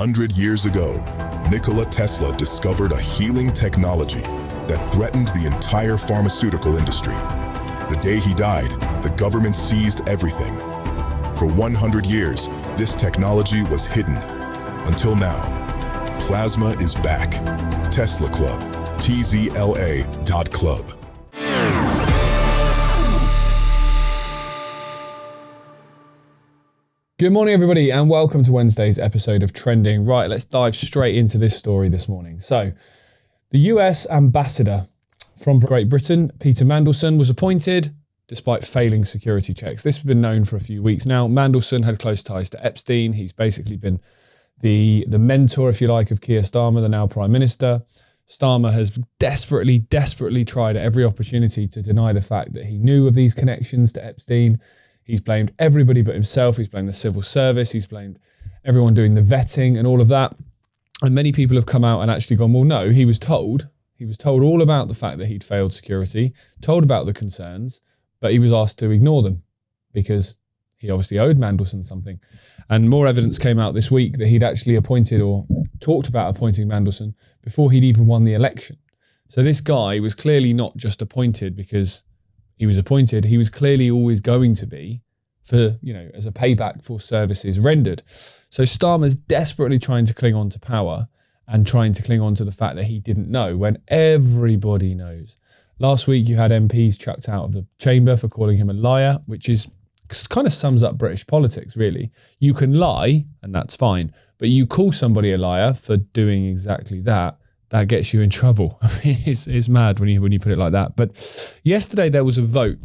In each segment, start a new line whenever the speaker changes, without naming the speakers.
100 years ago, Nikola Tesla discovered a healing technology that threatened the entire pharmaceutical industry. The day he died, the government seized everything. For 100 years, this technology was hidden. Until now, plasma is back. Tesla Club, tzla.club.
Good morning, everybody, and welcome to Wednesday's episode of Trending. Right, let's dive straight into this story this morning. So, the US ambassador from Great Britain, Peter Mandelson, was appointed despite failing security checks. This has been known for a few weeks now. Mandelson had close ties to Epstein. He's basically been the mentor, if you like, of Keir Starmer, the now Prime Minister. Starmer has desperately tried at every opportunity to deny the fact that he knew of these connections to Epstein. He's blamed everybody but himself. He's blamed the civil service. He's blamed everyone doing the vetting and all of that. And many people have come out and actually gone, well, no, he was told all about the fact that he'd failed security, told about the concerns, but he was asked to ignore them because he obviously owed Mandelson something. And more evidence came out this week that he'd actually appointed or talked about appointing Mandelson before he'd even won the election. So this guy was clearly not just appointed because he was appointed, he was clearly always going to be for, as a payback for services rendered. So Starmer's desperately trying to cling on to power and trying to cling on to the fact that he didn't know when everybody knows. Last week you had MPs chucked out of the chamber for calling him a liar, which is kind of sums up British politics, really. You can lie, and that's fine, but you call somebody a liar for doing exactly that, that gets you in trouble. I mean, it's mad when you put it like that. But yesterday there was a vote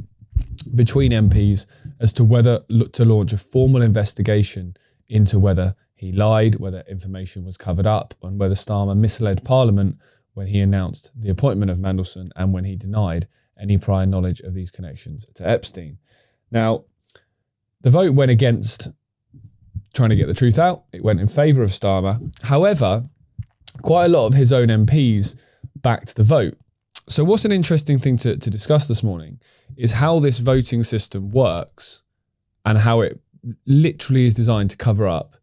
between MPs as to whether to launch a formal investigation into whether he lied, whether information was covered up, and whether Starmer misled Parliament when he announced the appointment of Mandelson and when he denied any prior knowledge of these connections to Epstein. Now, the vote went against trying to get the truth out. It went in favour of Starmer. However, quite a lot of his own MPs backed the vote. So what's an interesting thing to discuss this morning is how this voting system works and how it literally is designed to cover up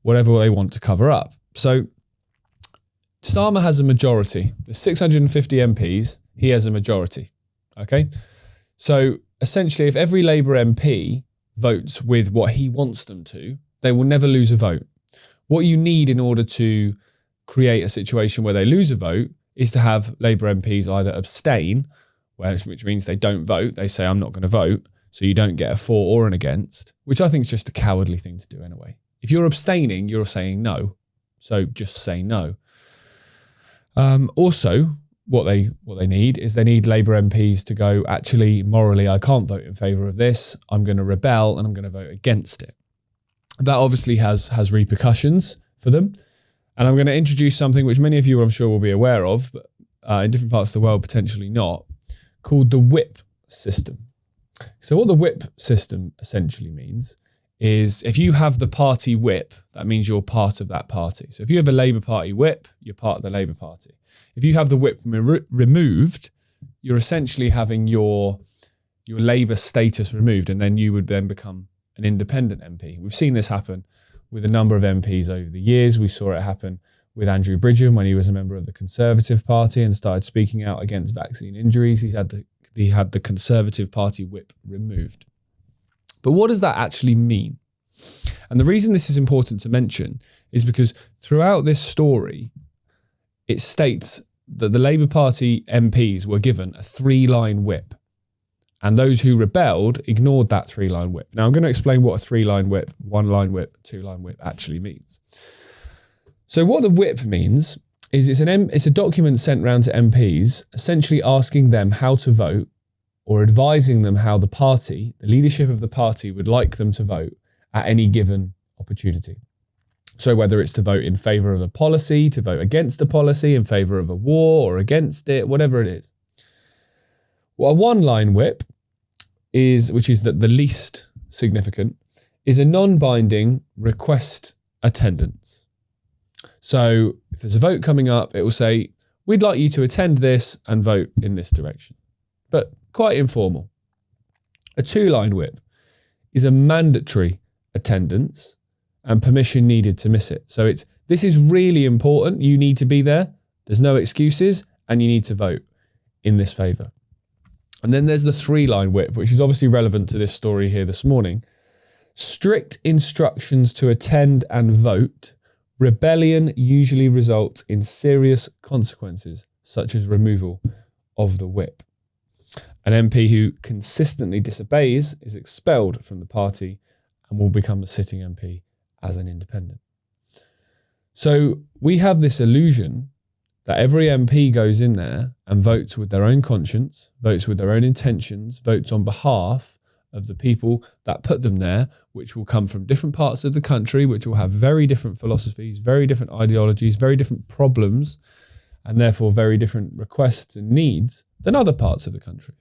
whatever they want to cover up. So Starmer has a majority. There's 650 MPs. He has a majority. Okay? So essentially, if every Labour MP votes with what he wants them to, they will never lose a vote. What you need in order to create a situation where they lose a vote is to have Labour MPs either abstain, which means they don't vote, they say I'm not going to vote, so you don't get a for or an against, which I think is just a cowardly thing to do anyway. If you're abstaining, you're saying no, so just say no. Also, what they need is they need Labour MPs to go, actually, morally, I can't vote in favour of this, I'm going to rebel and I'm going to vote against it. That obviously has repercussions for them. And I'm going to introduce something which many of you, I'm sure, will be aware of, but in different parts of the world, potentially not, called the whip system. So what the whip system essentially means is if you have the party whip, that means you're part of that party. So if you have a Labour Party whip, you're part of the Labour Party. If you have the whip removed, you're essentially having your Labour status removed, and then you would then become an independent MP. We've seen this happen with a number of MPs over the years. We saw it happen with Andrew Bridgham when he was a member of the Conservative Party and started speaking out against vaccine injuries. He had the Conservative Party whip removed. But what does that actually mean? And the reason this is important to mention is because throughout this story, it states that the Labour Party MPs were given a 3-line whip. And those who rebelled ignored that 3-line whip. Now, I'm going to explain what a 3-line whip, 1-line whip, 2-line whip actually means. So what the whip means is it's a document sent round to MPs, essentially asking them how to vote or advising them how the party, the leadership of the party, would like them to vote at any given opportunity. So whether it's to vote in favour of a policy, to vote against a policy, in favour of a war or against it, whatever it is. Well, a 1-line whip which is the least significant, is a non-binding request attendance. So if there's a vote coming up, it will say, we'd like you to attend this and vote in this direction. But quite informal. A 2-line whip is a mandatory attendance and permission needed to miss it. So this is really important. You need to be there. There's no excuses, and you need to vote in this favour. And then there's the 3-line whip, which is obviously relevant to this story here this morning. Strict instructions to attend and vote. Rebellion usually results in serious consequences, such as removal of the whip. An MP who consistently disobeys is expelled from the party and will become a sitting MP as an independent. So we have this illusion that every MP goes in there and votes with their own conscience, votes with their own intentions, votes on behalf of the people that put them there, which will come from different parts of the country, which will have very different philosophies, very different ideologies, very different problems, and therefore very different requests and needs than other parts of the country.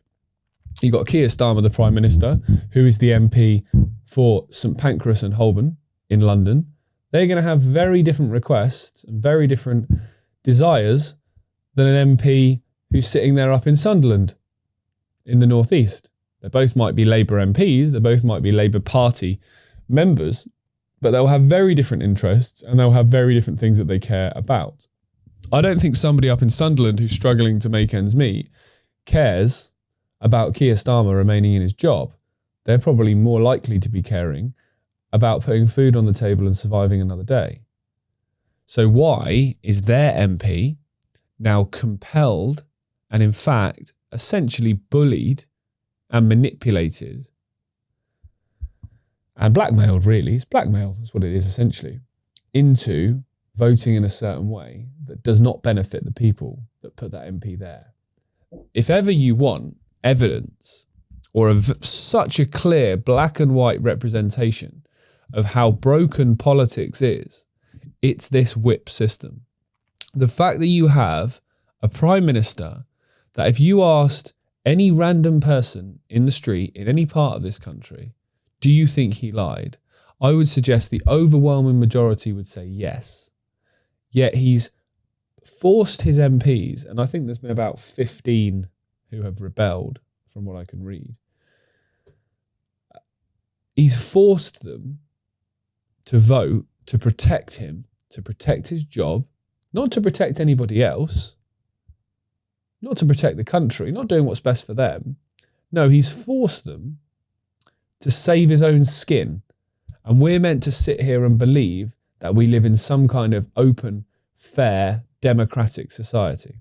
You've got Keir Starmer, the Prime Minister, who is the MP for St Pancras and Holborn in London. They're going to have very different requests and very different desires than an MP who's sitting there up in Sunderland in the northeast. They both might be Labour MPs, they both might be Labour Party members, but they'll have very different interests and they'll have very different things that they care about. I don't think somebody up in Sunderland who's struggling to make ends meet cares about Keir Starmer remaining in his job. They're probably more likely to be caring about putting food on the table and surviving another day. So why is their MP now compelled and in fact essentially bullied and manipulated and blackmailed, really? It's blackmail, that's what it is essentially, into voting in a certain way that does not benefit the people that put that MP there. If ever you want evidence or such a clear black and white representation of how broken politics is, it's this whip system. The fact that you have a Prime Minister that if you asked any random person in the street in any part of this country, do you think he lied? I would suggest the overwhelming majority would say yes. Yet he's forced his MPs, and I think there's been about 15 who have rebelled from what I can read. He's forced them to vote to protect him, to protect his job, not to protect anybody else, not to protect the country, not doing what's best for them. No, he's forced them to save his own skin. And we're meant to sit here and believe that we live in some kind of open, fair, democratic society.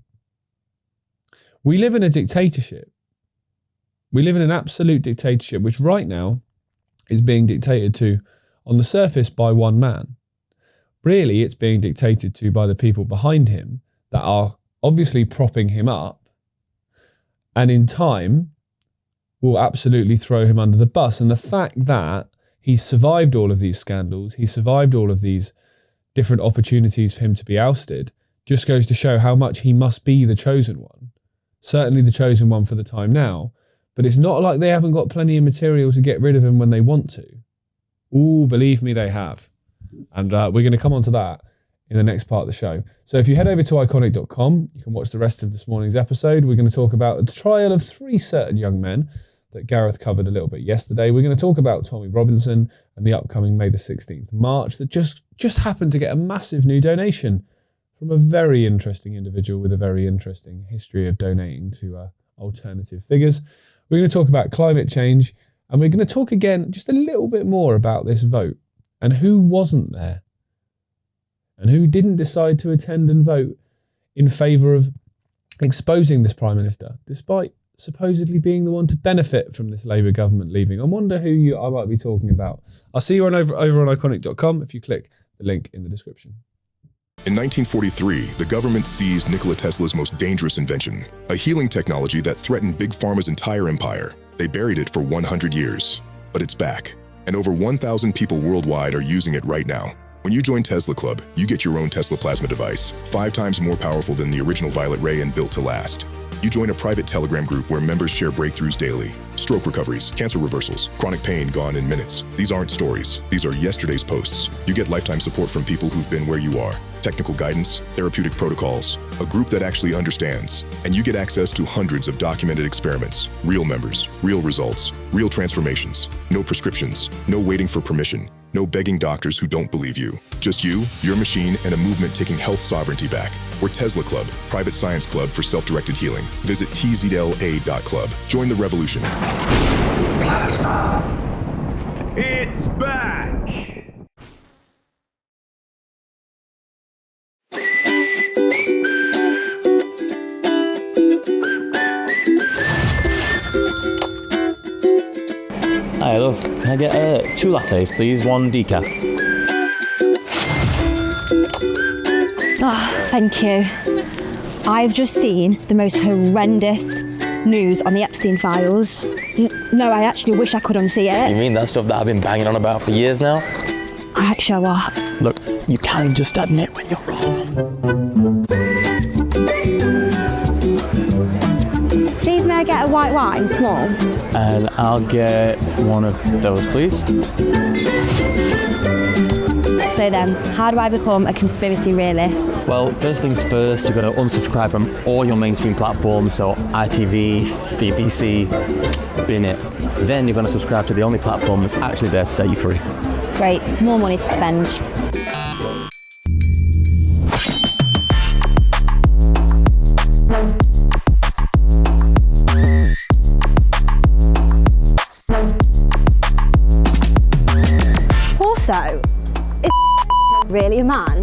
We live in a dictatorship. We live in an absolute dictatorship, which right now is being dictated to on the surface by one man. Really, it's being dictated to by the people behind him that are obviously propping him up, and in time will absolutely throw him under the bus. And the fact that he's survived all of these scandals, he's survived all of these different opportunities for him to be ousted, just goes to show how much he must be the chosen one. Certainly the chosen one for the time now, but it's not like they haven't got plenty of material to get rid of him when they want to. Ooh, believe me, they have. And we're going to come on to that in the next part of the show. So if you head over to iconic.com, you can watch the rest of this morning's episode. We're going to talk about the trial of 3 certain young men that Gareth covered a little bit yesterday. We're going to talk about Tommy Robinson and the upcoming May the 16th march that just happened to get a massive new donation from a very interesting individual with a very interesting history of donating to alternative figures. We're going to talk about climate change, and we're going to talk again just a little bit more about this vote and who wasn't there and who didn't decide to attend and vote in favour of exposing this Prime Minister, despite supposedly being the one to benefit from this Labour government leaving. I wonder who I might be talking about. I'll see you over on iconic.com if you click the link in the description.
In 1943, the government seized Nikola Tesla's most dangerous invention, a healing technology that threatened Big Pharma's entire empire. They buried it for 100 years, but it's back, and over 1,000 people worldwide are using it right now. When you join Tesla Club, you get your own Tesla plasma device, 5 times more powerful than the original Violet Ray and built to last. You join a private Telegram group where members share breakthroughs daily. Stroke recoveries, cancer reversals, chronic pain gone in minutes. These aren't stories. These are yesterday's posts. You get lifetime support from people who've been where you are. Technical guidance, therapeutic protocols, a group that actually understands. And you get access to hundreds of documented experiments, real members, real results, real transformations, no prescriptions, no waiting for permission. No begging doctors who don't believe you. Just you, your machine, and a movement taking health sovereignty back. We're Tesla Club, private science club for self-directed healing. Visit tzla.club. Join the revolution.
Plasma. It's back!
Hi, love. Can I get 2 lattes, please? 1 decaf.
Thank you. I've just seen the most horrendous news on the Epstein files. No, I actually wish I could unsee it.
You mean that stuff that I've been banging on about for years now?
Alright, show up.
Look, you can just admit when you're wrong.
Please may I get a white wine, small?
And I'll get 1 of those, please.
So then, how do I become a conspiracy realist?
Well, first things first, you've got to unsubscribe from all your mainstream platforms, so ITV, BBC, bin it. Then you're going to subscribe to the only platform that's actually there to set you free.
Great, more money to spend. Also, is really a man?